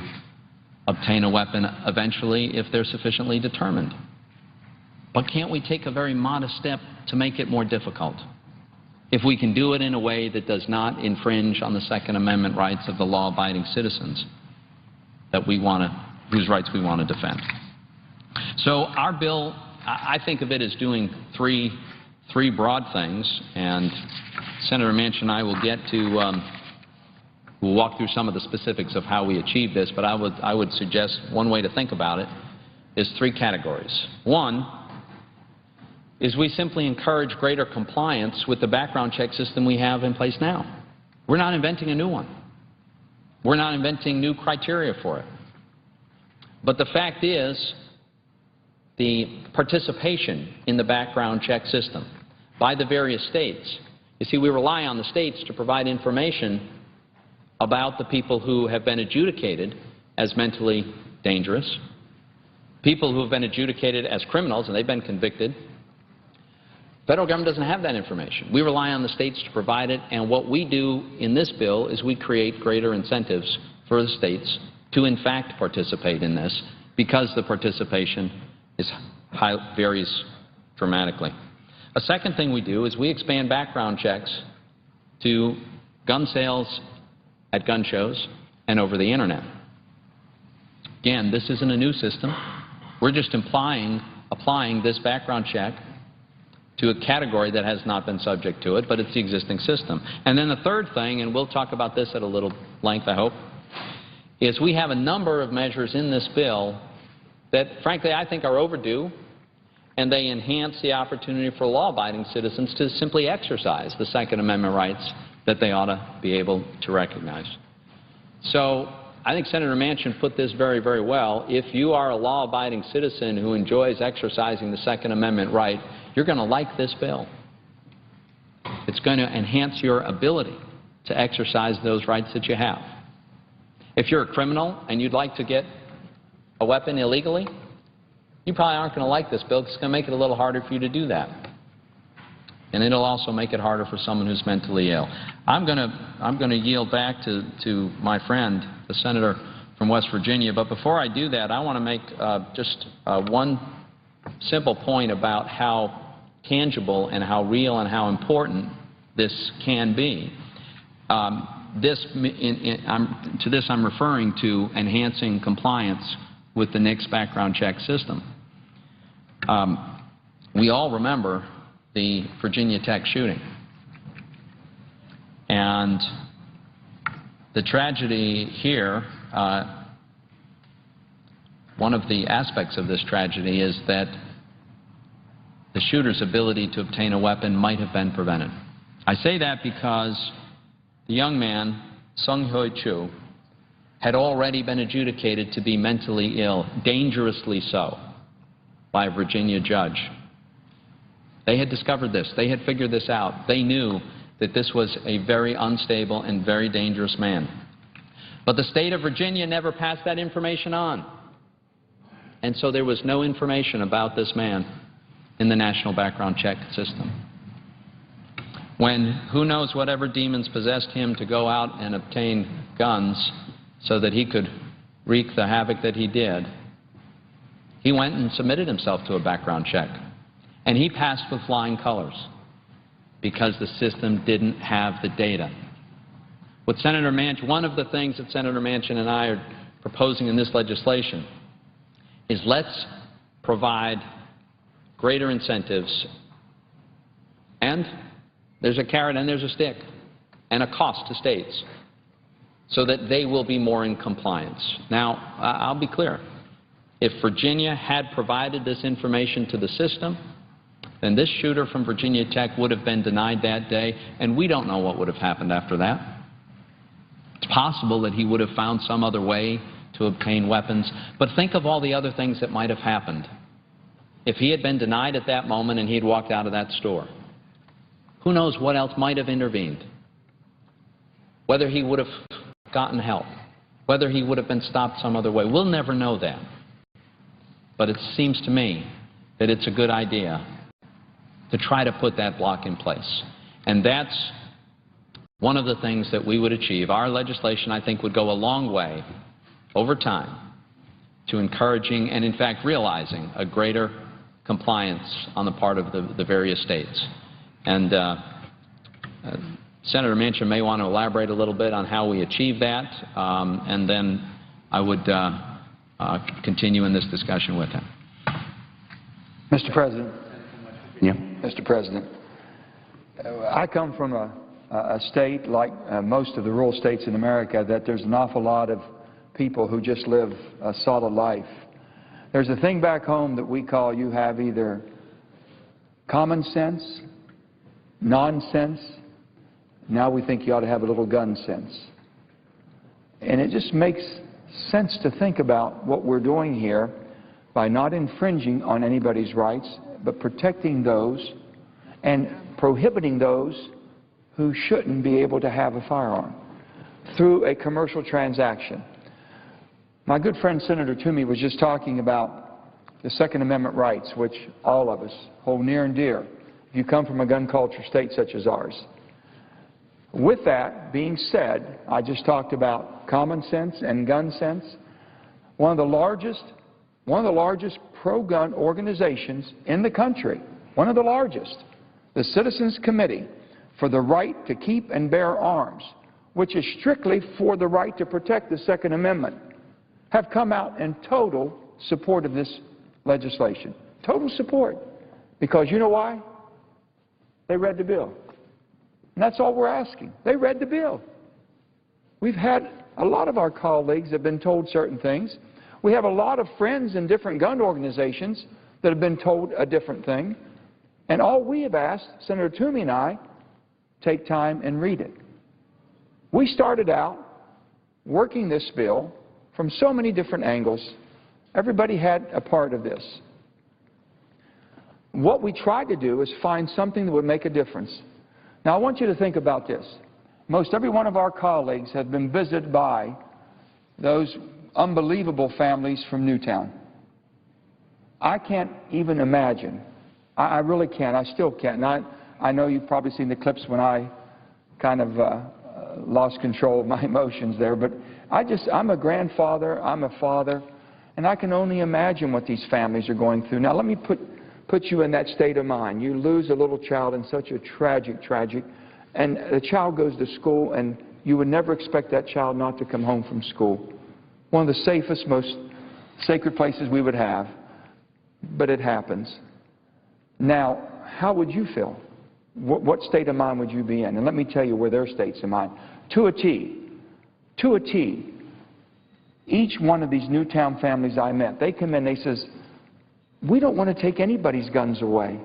obtain a weapon eventually if they're sufficiently determined. But can't we take a very modest step to make it more difficult? If we can do it in a way that does not infringe on the Second Amendment rights of the law-abiding citizens that whose rights we want to defend. So our bill, I think of it as doing three broad things, and Senator Manchin and I will get to we'll walk through some of the specifics of how we achieve this, but I would suggest one way to think about it is three categories. One is we simply encourage greater compliance with the background check system we have in place now. We're not inventing a new one. We're not inventing new criteria for it. But the fact is, the participation in the background check system by the various states, you see, we rely on the states to provide information about the people who have been adjudicated as mentally dangerous, people who have been adjudicated as criminals and they've been convicted. Federal government doesn't have that information. We rely on the states to provide it, and what we do in this bill is we create greater incentives for the states to in fact participate in this, because the participation varies dramatically. A second thing we do is we expand background checks to gun sales at gun shows and over the Internet. Again, this isn't a new system. We're just applying this background check to a category that has not been subject to it, but it's the existing system. And then the third thing, and we'll talk about this at a little length, I hope, is we have a number of measures in this bill that, frankly, I think are overdue, and they enhance the opportunity for law-abiding citizens to simply exercise the Second Amendment rights that they ought to be able to recognize. So I think Senator Manchin put this very, very well. If you are a law-abiding citizen who enjoys exercising the Second Amendment right, you're going to like this bill. It's going to enhance your ability to exercise those rights that you have. If you're a criminal and you'd like to get a weapon illegally, you probably aren't going to like this bill because it's going to make it a little harder for you to do that. And it'll also make it harder for someone who's mentally ill. I'm going to yield back to my friend, the senator from West Virginia. But before I do that, I want to make just one simple point about how tangible and how real and how important this can be. To this I'm referring to enhancing compliance with the NICS background check system. We all remember the Virginia Tech shooting. And the tragedy here, one of the aspects of this tragedy is that the shooter's ability to obtain a weapon might have been prevented. I say that because the young man, Sung Hoi Chu, had already been adjudicated to be mentally ill, dangerously so, by a Virginia judge. They had discovered this. They had figured this out. They knew that this was a very unstable and very dangerous man. But the state of Virginia never passed that information on. And so there was no information about this man in the national background check system. When who knows whatever demons possessed him to go out and obtain guns so that he could wreak the havoc that he did, he went and submitted himself to a background check. And he passed with flying colors because the system didn't have the data. With Senator Manchin, one of the things that Senator Manchin and I are proposing in this legislation is let's provide greater incentives, and there's a carrot and there's a stick, and a cost to states, so that they will be more in compliance. Now, I'll be clear. If Virginia had provided this information to the system, then this shooter from Virginia Tech would have been denied that day, and we don't know what would have happened after that. It's possible that he would have found some other way to obtain weapons, but think of all the other things that might have happened if he had been denied at that moment and he had walked out of that store. Who knows what else might have intervened? Whether he would have gotten help, whether he would have been stopped some other way. We'll never know that. But it seems to me that it's a good idea to try to put that block in place. And that's one of the things that we would achieve, our legislation, I think, would go a long way over time to encouraging and, in fact, realizing a greater compliance on the part of the various states. And Senator Manchin may want to elaborate a little bit on how we achieve that, and then I would continue in this discussion with him. Mr. President. Yeah. Mr. President, I come from a state like most of the rural states in America that there's an awful lot of people who just live a solid life. There's a thing back home that we call, you have either common sense, nonsense, now we think you ought to have a little gun sense. And it just makes sense to think about what we're doing here by not infringing on anybody's rights, but protecting those and prohibiting those who shouldn't be able to have a firearm through a commercial transaction. My good friend Senator Toomey was just talking about the Second Amendment rights, which all of us hold near and dear if you come from a gun culture state such as ours. With that being said, I just talked about common sense and gun sense. One of the largest pro-gun organizations in the country, one of the largest, the Citizens Committee for the Right to Keep and Bear Arms, which is strictly for the right to protect the Second Amendment, have come out in total support of this legislation. Total support. Because you know why? They read the bill. And that's all we're asking. They read the bill. We've had a lot of our colleagues have been told certain things. We have a lot of friends in different gun organizations that have been told a different thing. And all we have asked, Senator Toomey and I, take time and read it. We started out working this bill from so many different angles. Everybody had a part of this. What we tried to do is find something that would make a difference. Now, I want you to think about this. Most every one of our colleagues have been visited by those unbelievable families from Newtown. I can't even imagine. I really can't. I still can't. And I know you've probably seen the clips when I kind of lost control of my emotions there. But I'm a grandfather. I'm a father. And I can only imagine what these families are going through. Now, let me put you in that state of mind. You lose a little child in such a tragic, and the child goes to school, and you would never expect that child not to come home from school. One of the safest, most sacred places we would have, but it happens. Now, how would you feel? What state of mind would you be in? And let me tell you where their states of mind. To a T. To a T. Each one of these Newtown families I met, they come in, they says, we don't want to take anybody's guns away.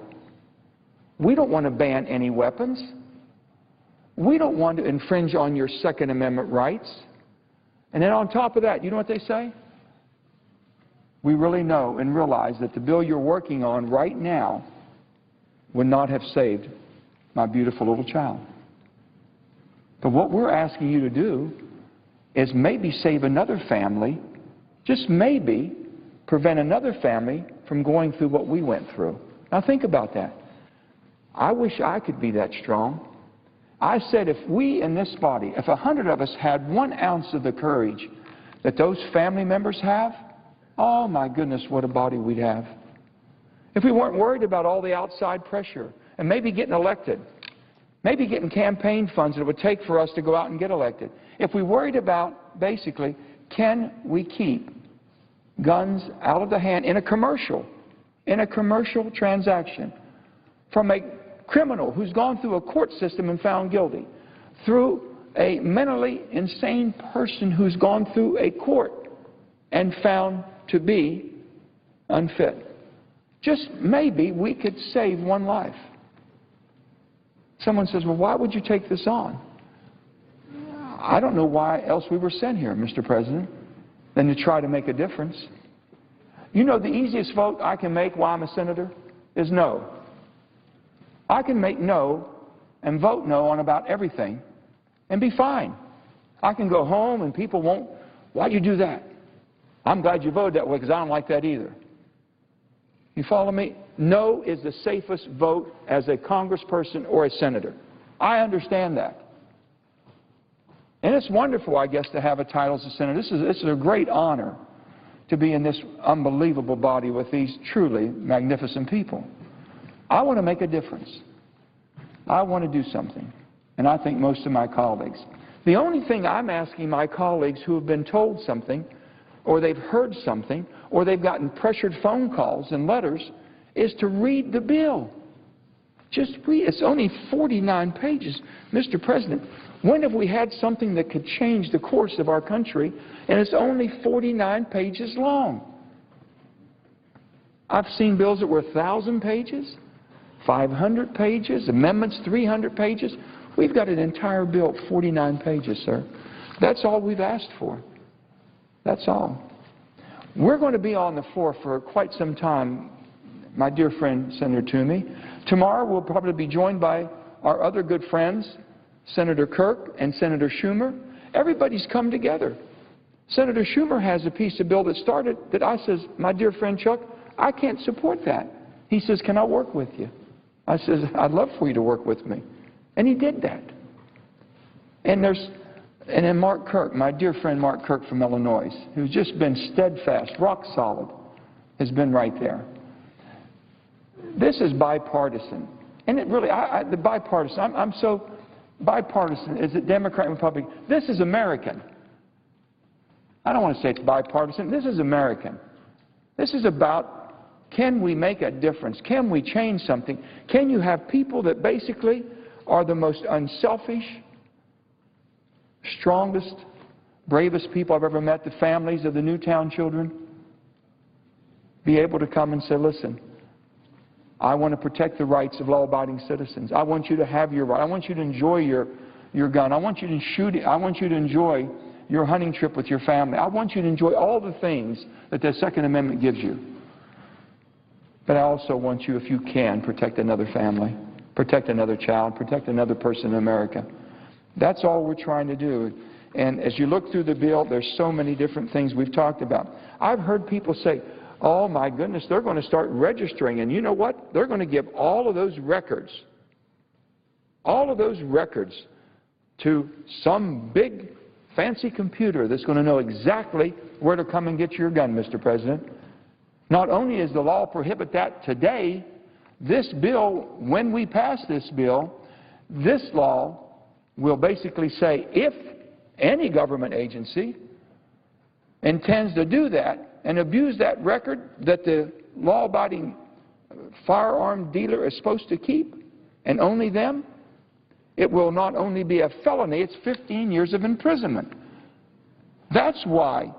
We don't want to ban any weapons. We don't want to infringe on your Second Amendment rights. And then on top of that, you know what they say? We really know and realize that the bill you're working on right now would not have saved my beautiful little child. But what we're asking you to do is maybe save another family, just maybe prevent another family from going through what we went through. Now think about that. I wish I could be that strong. I said if we in this body, if 100 of us had 1 ounce of the courage that those family members have, oh my goodness, what a body we'd have. If we weren't worried about all the outside pressure and maybe getting elected, maybe getting campaign funds that it would take for us to go out and get elected. If we worried about, basically, can we keep guns out of the hand in a commercial transaction from a criminal who's gone through a court system and found guilty, through a mentally insane person who's gone through a court and found to be unfit. Just maybe we could save one life. Someone says, well, why would you take this on? I don't know why else we were sent here, Mr. President, than to try to make a difference. You know, the easiest vote I can make while I'm a senator is no. I can make no and vote no on about everything and be fine. I can go home and people won't, why'd you do that? I'm glad you voted that way because I don't like that either. You follow me? No is the safest vote as a congressperson or a senator. I understand that. And it's wonderful, I guess, to have a title as a senator. This is a great honor to be in this unbelievable body with these truly magnificent people. I want to make a difference. I want to do something. And I think most of my colleagues. The only thing I'm asking my colleagues who have been told something, or they've heard something, or they've gotten pressured phone calls and letters, is to read the bill. Just read. It's only 49 pages. Mr. President, when have we had something that could change the course of our country, and it's only 49 pages long? I've seen bills that were 1,000 pages, 500 pages, amendments 300 pages. We've got an entire bill, 49 pages, sir. That's all we've asked for. That's all. We're going to be on the floor for quite some time, my dear friend Senator Toomey. Tomorrow we'll probably be joined by our other good friends, Senator Kirk and Senator Schumer. Everybody's come together. Senator Schumer has a piece of bill that started that I says, my dear friend Chuck, I can't support that. He says, can I work with you? I says, I'd love for you to work with me. And he did that. And then Mark Kirk, my dear friend Mark Kirk from Illinois, who's just been steadfast, rock solid, has been right there. This is bipartisan. And it really, the bipartisan, I'm so bipartisan. Is it Democrat and Republican? This is American. I don't want to say it's bipartisan. This is American. This is about, can we make a difference? Can we change something? Can you have people that basically are the most unselfish, strongest, bravest people I've ever met, the families of the Newtown children, be able to come and say, listen, I want to protect the rights of law-abiding citizens. I want you to have your right. I want you to enjoy your gun. I want you to shoot it. I want you to enjoy your hunting trip with your family. I want you to enjoy all the things that the Second Amendment gives you. But I also want you, if you can, protect another family, protect another child, protect another person in America. That's all we're trying to do. And as you look through the bill, there's so many different things we've talked about. I've heard people say, oh my goodness, they're going to start registering. And you know what? They're going to give all of those records to some big fancy computer that's going to know exactly where to come and get your gun, Mr. President. Not only does the law prohibit that today, this bill, when we pass this bill, this law will basically say if any government agency intends to do that and abuse that record that the law-abiding firearm dealer is supposed to keep, and only them, it will not only be a felony, it's 15 years of imprisonment. That's why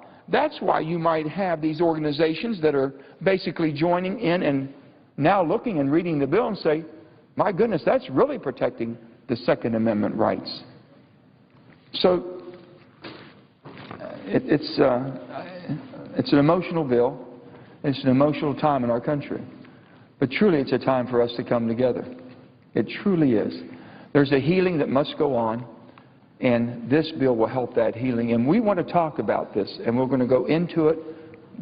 you might have these organizations that are basically joining in and now looking and reading the bill and say, my goodness, that's really protecting the Second Amendment rights. So it's an emotional bill. It's an emotional time in our country. But truly it's a time for us to come together. It truly is. There's a healing that must go on, and this bill will help that healing. And we want to talk about this, and we're going to go into it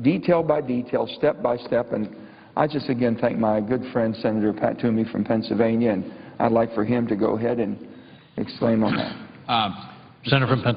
detail by detail, step by step. And I just again thank my good friend Senator Pat Toomey from Pennsylvania, and I'd like for him to go ahead and exclaim on that. Senator from Pennsylvania.